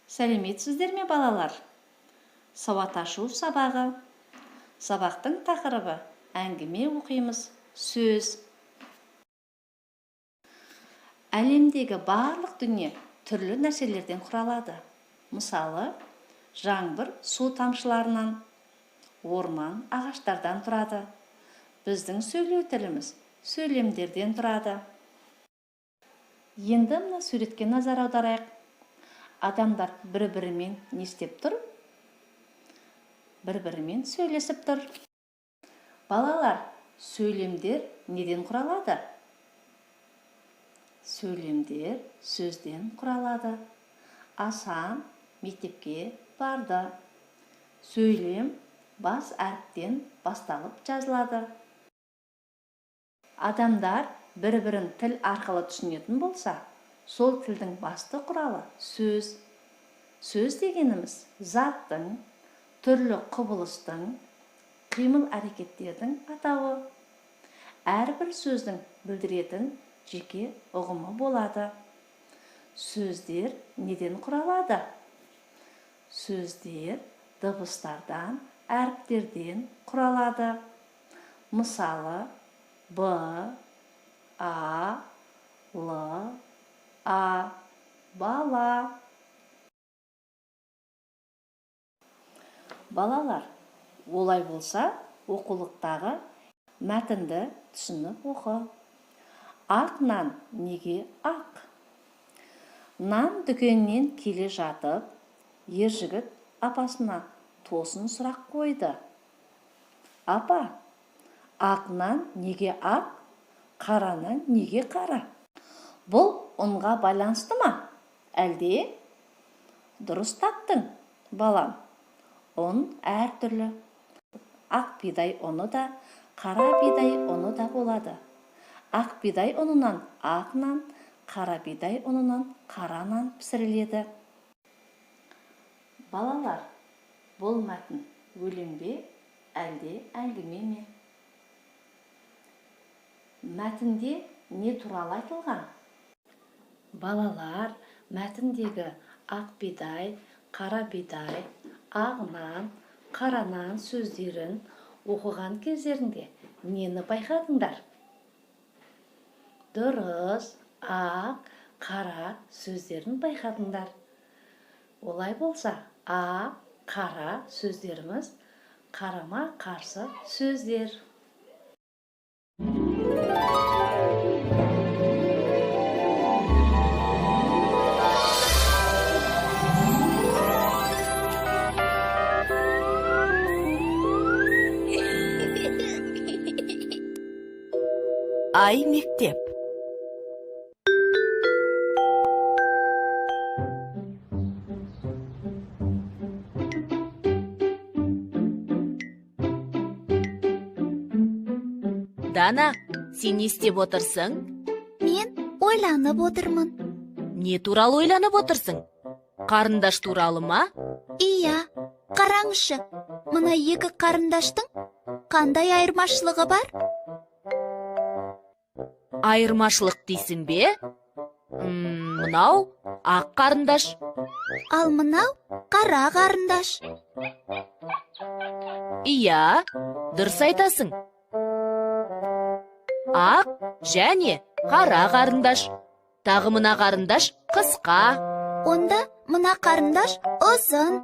Сәлеметсіздер ме балалар? Сауат ашу сабағы. Сабақтың тақырыбы әңгіме оқимыз, сөз. Әлемдегі барлық дүние түрлі нәрселерден құралады. Мысалы, жаңбыр су тамшыларынан, орман ағаштардан тұрады. Біздің сөйлеу тіліміз сөйлемдерден тұрады. Енді мына суретке назар аударайық. Адамдар бір-бірімен не істеп тұр? Бір-бірімен сөйлесіп тұр. Балалар, сөйлемдер неден құралады? Сөйлемдер сөзден құралады. Асан мектепке барды. Сөйлем бас әріптен басталып жазылады. Адамдар бір-бірін тіл арқылы түсінетін болса, сол тілдің басты құралы сөз. Сөз дегеніміз заттың, түрлі құбылыстың, қимыл әрекеттердің атауы. Әрбір сөздің білдіретін жеке ұғымы болады. Сөздер неден құралады? Сөздер дыбыстардан, әріптерден құралады. Мысалы, Б, А, Л, А, бала. Балалар, олай болса, оқулықтағы мәтінді түсініп оқы. Ақ нан неге ақ? Нан дүкеннен келе жатып, ер жігіт апасына тосын сұрақ қойды. Апа, ақ нан неге ақ, қара нан неге қара? Бұл ұнға байланысты ма? Әлде? Дұрыс таптың, балам. Ұн әртүрлі. Ақ бидай ұны да, қара бидай ұны да болады. Ақ бидай ұнынан ақ нан, қара бидай ұнынан қара нан пісіріледі. Балалар, бұл мәтін өлең бе, әлде әңгіме ме? Мәтінде не туралы айтылған? Балалар, мәтіндегі ақ бидай, қара бидай, ақ нан, қара нан сөздерін оқыған кездерінде нені байқадыңдар? Дұрыс, ақ, қара сөздерін байқадыңдар. Олай болса, ақ, қара сөздеріміз қарама қарсы сөздер. Ай мектеп. Дана, сен не істеп отырсың? Мен ойланып отырмын. Не туралы ойланып отырсың? Қарындаш туралы ма? Иә, қараңызшы, мына екі қарындаштың қандай айырмашылығы бар? Айырмашылық дейсің бе? Мынау ақ қарындаш. Ал мынау қара қарындаш. Иә, дұрыс айтасың. Ақ және қара қарындаш. Тағы мына қарындаш қысқа. Онда мына қарындаш ұзын.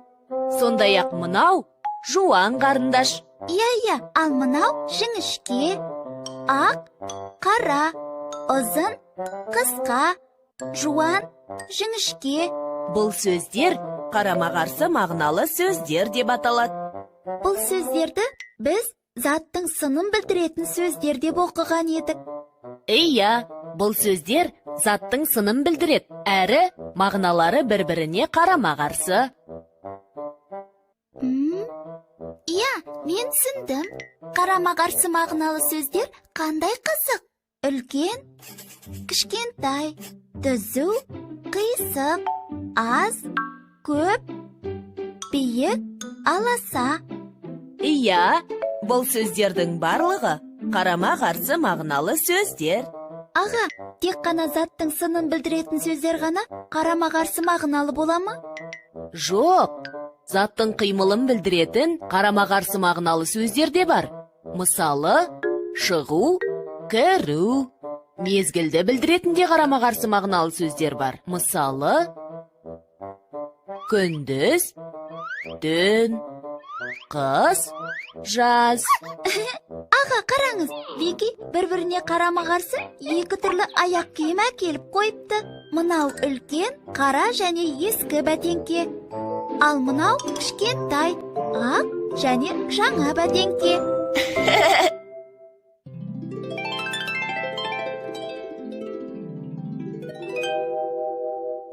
Сондай-ақ мынау жуан қарындаш. Иә, ал мынау жіңішке. Ақ, қара, ұзын, қысқа, жуан, жіңішке. Бұл сөздер қарама-қарсы мағыналы сөздер деп аталады. Бұл сөздерді біз заттың сынын білдіретін сөздер деп оқыған едік. Иә, бұл сөздер заттың сынын білдіреді, әрі мағыналары бір-біріне қарама-қарсы. Иә, мен түсіндім. Қарама-қарсы мағыналы сөздер қандай қызық? Үлкен, кішкентай, түзу, қисық, аз, көп, биік, аласа. Иә, бұл сөздердің барлығы қарама-қарсы мағыналы сөздер. Аға, тек қана заттың сынын білдіретін сөздер ғана қарама-қарсы мағыналы бола ма? Жоқ, заттың қимылын білдіретін қарама-қарсы мағыналы сөздер де бар. Мысалы, шығу, кіру. Мезгілді білдіретін де қарама-қарсы мағыналы сөздер бар. Мысалы, күндіз, түн, қыс, жаз. Аға, қараңыз, Вики бір-біріне қарама-қарсы екі түрлі аяқ киім әкеліп қойыпты. Мынау үлкен, қара және ескі бәтеңке. Ал мынау кішкентай, ақ және жаңа бәтеңке.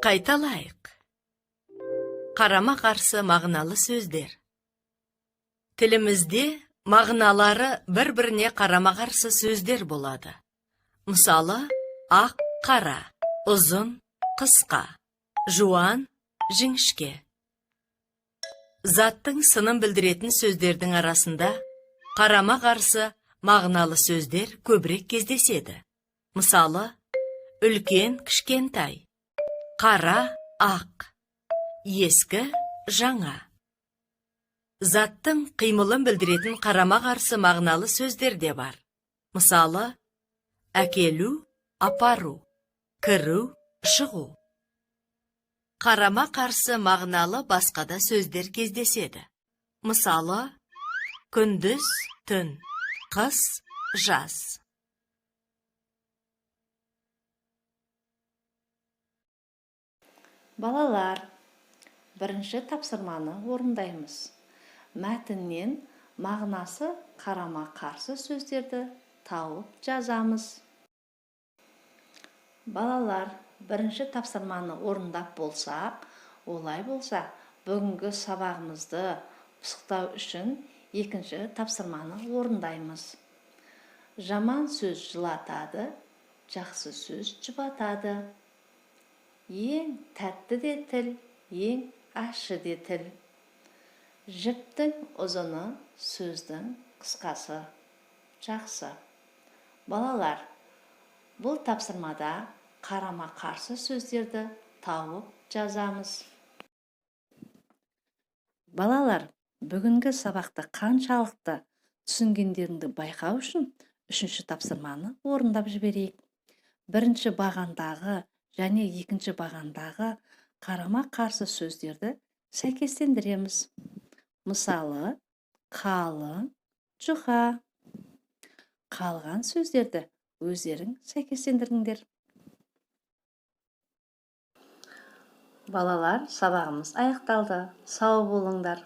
Қайталайық. Қарама-қарсы мағыналы сөздер. Тілімізде мағыналары бір-біріне қарама-қарсы сөздер болады. Мысалы, ақ, қара, ұзын, қысқа, жуан, жіңішке. Заттың сынын білдіретін сөздердің арасында қарама-қарсы мағыналы сөздер көбірек кездеседі. Мысалы, үлкен, кішкентай, қара, ақ, ескі, жаңа. Заттың қимылын білдіретін қарама-қарсы мағыналы сөздер де бар. Мысалы, әкелу, апару, кіру, шығу. Қарама-қарсы мағыналы басқада сөздер кездеседі. Мысалы, күндіз, түн, қыс, жаз. Балалар, бірінші тапсырманы орындаймыз. Мәтіннен мағынасы қарама-қарсы сөздерді тауып жазамыз. Балалар, бірінші тапсырманы орындап болсақ, олай болса, бүгінгі сабағымызды пысықтау үшін екінші тапсырманы орындаймыз. Жаман сөз жылатады, жақсы сөз жұбатады. Ең тәтті де тіл, ең ащы де тіл. Жіптің ұзыны, сөздің қысқасы. Жақсы. Балалар, бұл тапсырмада қарама-қарсы сөздерді тауып жазамыз. Балалар, бүгінгі сабақты қаншалықты түсінгендеріңді байқау үшін үшінші тапсырманы орындап жіберейік. Бірінші бағандағы және екінші бағандағы қарама-қарсы сөздерді сәйкестендіреміз. Мысалы, қалың, жұқа. Қалған сөздерді өздерің сәйкестендіріңдер. Балалар, сабағымыз аяқталды. Сау болыңдар.